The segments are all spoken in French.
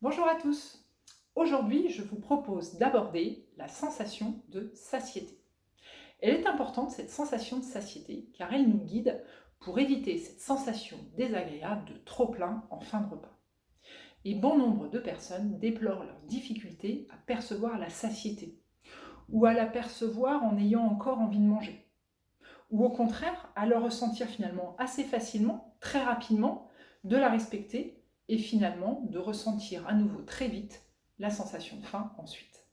Bonjour à tous. Aujourd'hui, je vous propose d'aborder la sensation de satiété. Elle est importante, cette sensation de satiété, car elle nous guide pour éviter cette sensation désagréable de trop-plein en fin de repas. Et bon nombre de personnes déplorent leur difficulté à percevoir la satiété, ou à la percevoir en ayant encore envie de manger, ou au contraire, à le ressentir finalement assez facilement, très rapidement, de la respecter et finalement de ressentir à nouveau très vite la sensation de faim ensuite.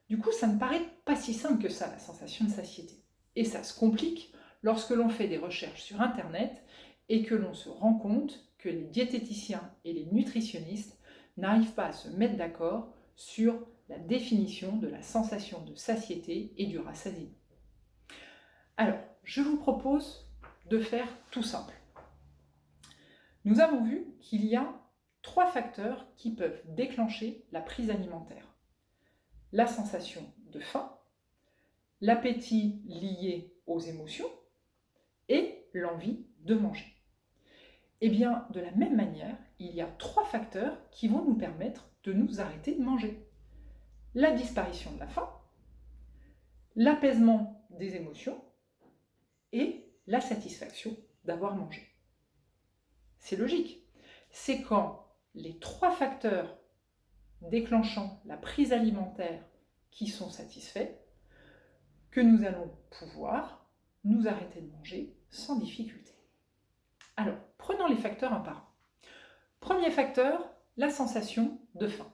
Du coup, ça ne paraît pas si simple que ça, la sensation de satiété. Et ça se complique lorsque l'on fait des recherches sur Internet et que l'on se rend compte que les diététiciens et les nutritionnistes n'arrivent pas à se mettre d'accord sur la définition de la sensation de satiété et du rassasiement. Alors, je vous propose de faire tout simple. Nous avons vu qu'il y a 3 facteurs qui peuvent déclencher la prise alimentaire. La sensation de faim, l'appétit lié aux émotions et l'envie de manger. Et bien, de la même manière, il y a 3 facteurs qui vont nous permettre de nous arrêter de manger. La disparition de la faim, l'apaisement des émotions et la satisfaction d'avoir mangé. C'est logique. C'est quand les 3 facteurs déclenchant la prise alimentaire qui sont satisfaits que nous allons pouvoir nous arrêter de manger sans difficulté. Alors, prenons les facteurs un par un. Premier facteur, la sensation de faim.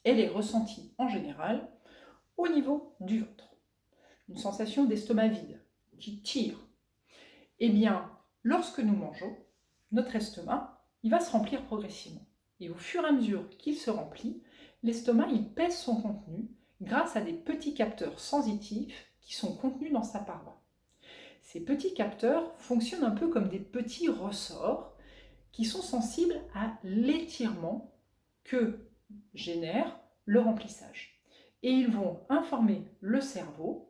Elle est ressentie en général au niveau du ventre. Une sensation d'estomac vide qui tire. Eh bien, lorsque nous mangeons, notre estomac, il va se remplir progressivement. Et au fur et à mesure qu'il se remplit, l'estomac, il pèse son contenu grâce à des petits capteurs sensitifs qui sont contenus dans sa paroi. Ces petits capteurs fonctionnent un peu comme des petits ressorts qui sont sensibles à l'étirement que génère le remplissage. Et ils vont informer le cerveau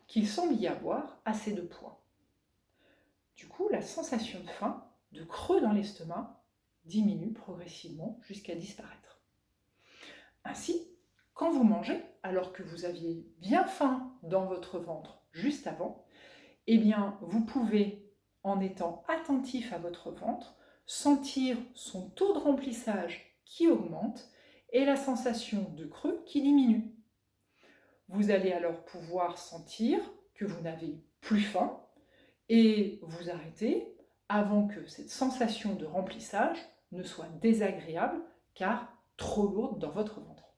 qu'il semble y avoir assez de poids. Du coup, la sensation de faim, de creux dans l'estomac, diminue progressivement jusqu'à disparaître. Ainsi, quand vous mangez, alors que vous aviez bien faim dans votre ventre juste avant, eh bien, vous pouvez, en étant attentif à votre ventre, sentir son taux de remplissage qui augmente et la sensation de creux qui diminue. Vous allez alors pouvoir sentir que vous n'avez plus faim et vous arrêter avant que cette sensation de remplissage ne soit désagréable car trop lourde dans votre ventre.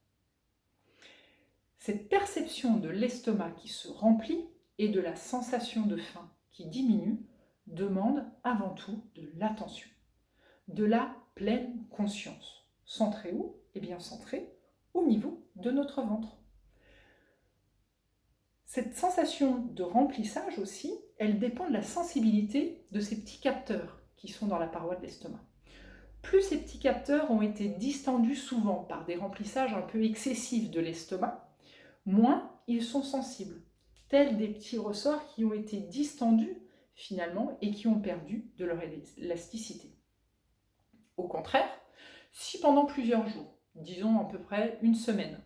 Cette perception de l'estomac qui se remplit et de la sensation de faim qui diminue demande avant tout de l'attention, de la pleine conscience. Centrée où? Eh bien centrée au niveau de notre ventre. Cette sensation de remplissage aussi, elle dépend de la sensibilité de ces petits capteurs qui sont dans la paroi de l'estomac. Plus ces petits capteurs ont été distendus souvent par des remplissages un peu excessifs de l'estomac, moins ils sont sensibles, tels des petits ressorts qui ont été distendus finalement et qui ont perdu de leur élasticité. Au contraire, si pendant plusieurs jours, disons à peu près une semaine,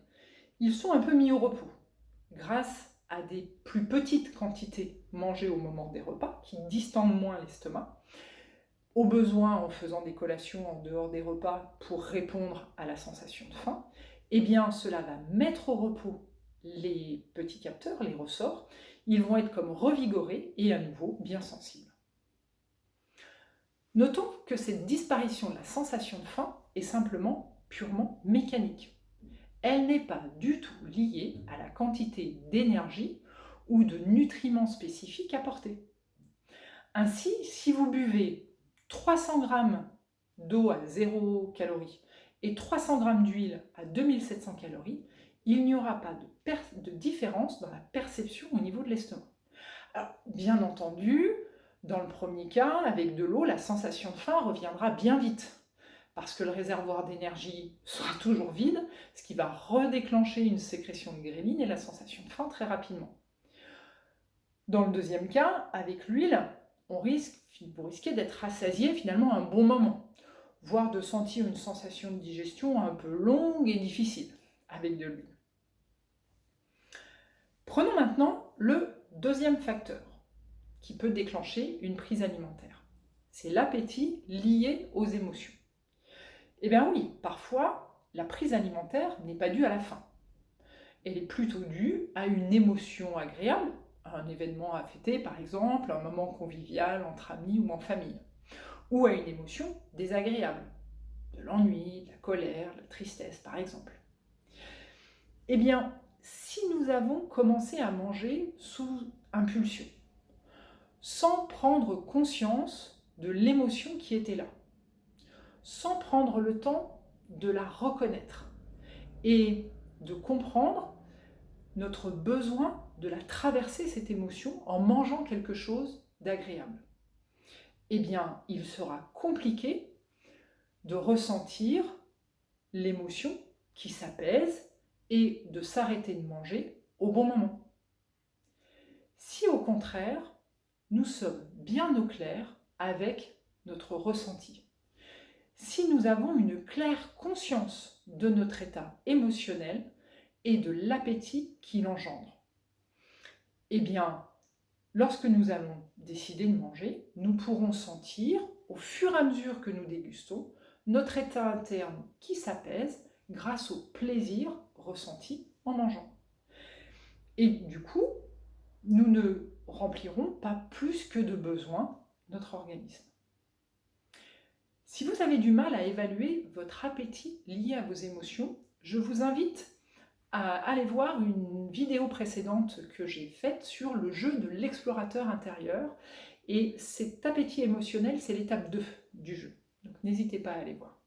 ils sont un peu mis au repos, grâce à des plus petites quantités mangées au moment des repas, qui distendent moins l'estomac, au besoin en faisant des collations en dehors des repas pour répondre à la sensation de faim, eh bien cela va mettre au repos les petits capteurs, les ressorts, ils vont être comme revigorés et à nouveau bien sensibles. Notons que cette disparition de la sensation de faim est simplement purement mécanique. Elle n'est pas du tout liée à la quantité d'énergie ou de nutriments spécifiques apportés. Ainsi, si vous buvez 300 g d'eau à 0 calories et 300 g d'huile à 2700 calories, il n'y aura pas de différence dans la perception au niveau de l'estomac. Alors, bien entendu, dans le premier cas, avec de l'eau, la sensation de faim reviendra bien vite, parce que le réservoir d'énergie sera toujours vide, ce qui va redéclencher une sécrétion de ghrelin et la sensation de faim très rapidement. Dans le deuxième cas, avec l'huile, vous risquez d'être rassasié finalement à un bon moment. voire de sentir une sensation de digestion un peu longue et difficile avec de l'huile. Prenons maintenant le deuxième facteur qui peut déclencher une prise alimentaire. C'est l'appétit lié aux émotions. Eh bien oui, parfois, la prise alimentaire n'est pas due à la faim. Elle est plutôt due à une émotion agréable, un événement à fêter par exemple, un moment convivial entre amis ou en famille, ou à une émotion désagréable, de l'ennui, de la colère, de la tristesse par exemple. Eh bien, si nous avons commencé à manger sous impulsion, sans prendre conscience de l'émotion qui était là, sans prendre le temps de la reconnaître et de comprendre notre besoin de la traverser, cette émotion, en mangeant quelque chose d'agréable, eh bien, il sera compliqué de ressentir l'émotion qui s'apaise et de s'arrêter de manger au bon moment. Si au contraire, nous sommes bien au clair avec notre ressenti, si nous avons une claire conscience de notre état émotionnel et de l'appétit qu'il engendre, eh bien, lorsque nous allons décider de manger, nous pourrons sentir, au fur et à mesure que nous dégustons, notre état interne qui s'apaise grâce au plaisir ressenti en mangeant. Et du coup, nous ne remplirons pas plus que de besoin notre organisme. Si vous avez du mal à évaluer votre appétit lié à vos émotions, je vous invite à aller voir une vidéo précédente que j'ai faite sur le jeu de l'explorateur intérieur. Et cet appétit émotionnel, c'est l'étape 2 du jeu. Donc n'hésitez pas à aller voir.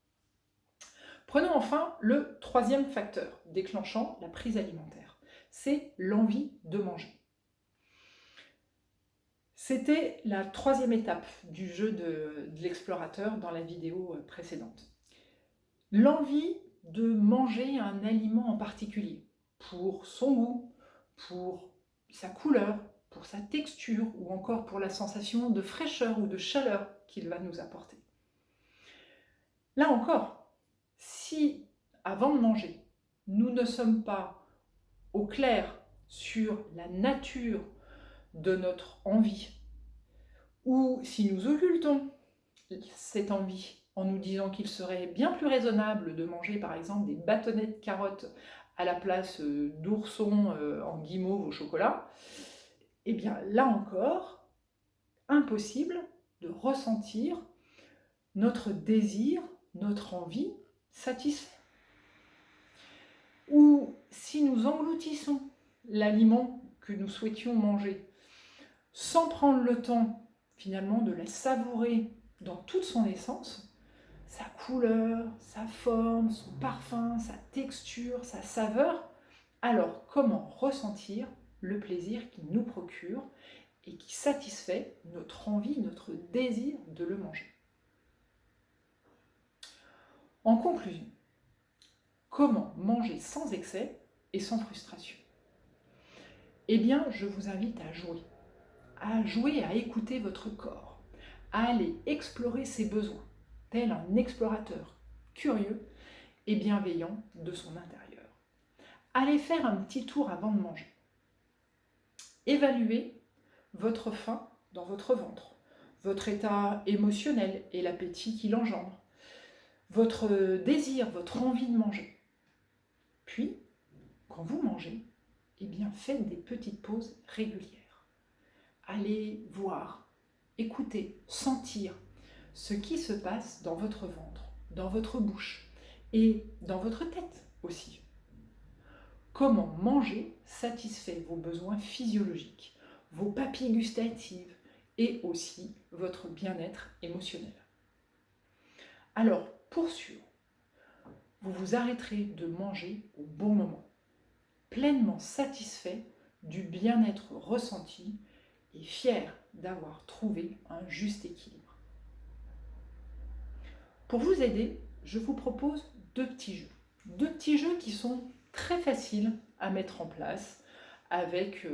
Prenons enfin le troisième facteur déclenchant la prise alimentaire. C'est l'envie de manger. C'était la troisième étape du jeu de l'explorateur dans la vidéo précédente. L'envie de manger un aliment en particulier, pour son goût, pour sa couleur, pour sa texture ou encore pour la sensation de fraîcheur ou de chaleur qu'il va nous apporter. Là encore, si avant de manger, nous ne sommes pas au clair sur la nature de notre envie, ou si nous occultons cette envie en nous disant qu'il serait bien plus raisonnable de manger par exemple des bâtonnets de carottes à la place d'oursons en guimauve au chocolat, et bien là encore, impossible de ressentir notre désir, notre envie satisfait. Ou si nous engloutissons l'aliment que nous souhaitions manger sans prendre le temps finalement de la savourer dans toute son essence, sa couleur, sa forme, son parfum, sa texture, sa saveur, alors comment ressentir le plaisir qu'il nous procure et qui satisfait notre envie, notre désir de le manger? En conclusion, comment manger sans excès et sans frustration? Eh bien, je vous invite à jouer, à écouter votre corps, à aller explorer ses besoins, tel un explorateur curieux et bienveillant de son intérieur. Allez faire un petit tour avant de manger. Évaluez votre faim dans votre ventre, votre état émotionnel et l'appétit qu'il engendre, votre désir, votre envie de manger. Puis, quand vous mangez, eh bien, faites des petites pauses régulières. Allez voir, écouter, sentir ce qui se passe dans votre ventre, dans votre bouche et dans votre tête aussi. Comment manger satisfait vos besoins physiologiques, vos papilles gustatives et aussi votre bien-être émotionnel. Alors, pour sûr, vous vous arrêterez de manger au bon moment, pleinement satisfait du bien-être ressenti et fier d'avoir trouvé un juste équilibre. Pour vous aider, je vous propose deux petits jeux qui sont très faciles à mettre en place avec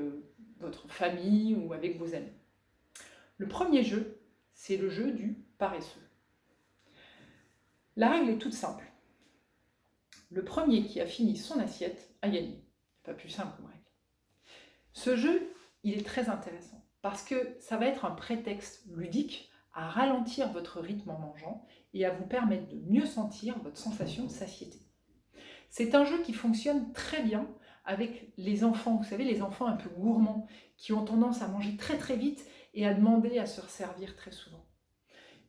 votre famille ou avec vos amis. Le premier jeu, c'est le jeu du paresseux. La règle est toute simple. Le premier qui a fini son assiette a gagné. Pas plus simple comme règle. Ce jeu, il est très intéressant parce que ça va être un prétexte ludique à ralentir votre rythme en mangeant et à vous permettre de mieux sentir votre sensation de satiété. C'est un jeu qui fonctionne très bien avec les enfants, vous savez, les enfants un peu gourmands qui ont tendance à manger très très vite et à demander à se resservir très souvent.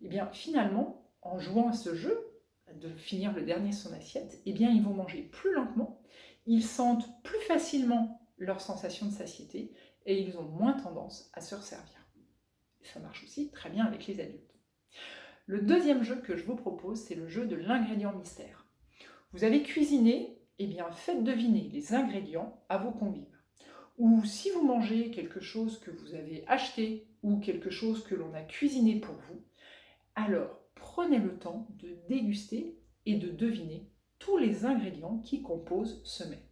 Et bien finalement, en jouant à ce jeu, de finir le dernier de son assiette, eh bien ils vont manger plus lentement, ils sentent plus facilement leur sensation de satiété et ils ont moins tendance à se resservir. Et ça marche aussi très bien avec les adultes. Le deuxième jeu que je vous propose, c'est le jeu de l'ingrédient mystère. Vous avez cuisiné, eh bien faites deviner les ingrédients à vos convives. Ou si vous mangez quelque chose que vous avez acheté ou quelque chose que l'on a cuisiné pour vous, alors prenez le temps de déguster et de deviner tous les ingrédients qui composent ce mets.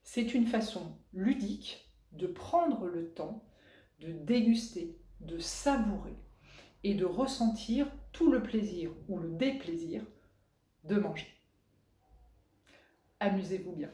C'est une façon ludique de prendre le temps de déguster, de savourer et de ressentir tout le plaisir ou le déplaisir de manger. Amusez-vous bien.